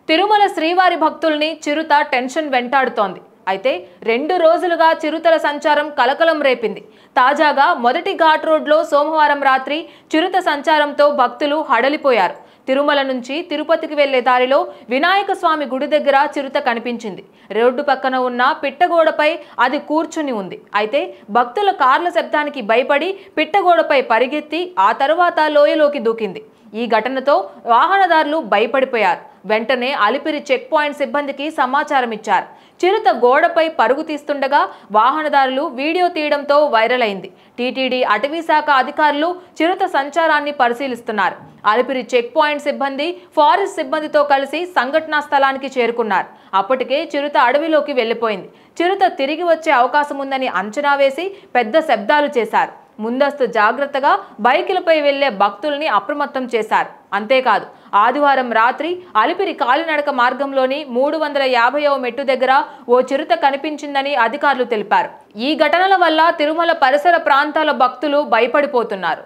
తిరుమల శ్రీవారి భక్తుల్ని చిరుత టెన్షన్ వెంటాడుతోంది. అయితే 2 రోజులుగా చిరుతల సంచారం కలకలం రేపింది. తాజాగా మొదటి ఘాట్ రోడ్లో సోమవారం రాత్రి చిరుత సంచారంతో భక్తులు హడలిపోయారు. తిరుమల నుంచి తిరుపతికి వెళ్లే దారిలో వినాయక స్వామి గుడి దగ్గర చిరుత కనిపించింది. రోడ్డు పక్కన ఉన్న పిట్టగోడపై అది కూర్చుని ఉంది. అయితే భక్తుల కార్ల శబ్దానికి భయపడి పిట్టగోడపై పరిగెత్తి ఆ తరువాత లోయలోకి దూకింది. ఈ ఘటనతో వాహనదారులు భయపడిపోయారు. వెంటనే అలిపిరి చెక్ పాయింట్ సిబ్బందికి సమాచారం ఇచ్చారు. చిరుత గోడపై పరుగు తీస్తుండగా వాహనదారులు వీడియో తీయడంతో వైరల్ అయింది. టీటీడీ అటవీ శాఖ అధికారులు చిరుత సంచారాన్ని పరిశీలిస్తున్నారు. అలిపిరి చెక్ పాయింట్ సిబ్బంది ఫారెస్ట్ సిబ్బందితో కలిసి సంఘటనా స్థలానికి చేరుకున్నారు. అప్పటికే చిరుత అడవిలోకి వెళ్లిపోయింది. చిరుత తిరిగి వచ్చే అవకాశం ఉందని అంచనా వేసి పెద్ద శబ్దాలు చేశారు. ముందస్తు జాగ్రత్తగా బైకులపై వెళ్లే భక్తుల్ని అప్రమత్తం చేశారు. అంతేకాదు, ఆదివారం రాత్రి అలిపిరి కాలినడక మార్గంలోని 350వ మెట్టు దగ్గర ఓ చిరుత కనిపించిందని అధికారులు తెలిపారు. ఈ ఘటనల వల్ల తిరుమల పరిసర ప్రాంతాల భక్తులు భయపడిపోతున్నారు.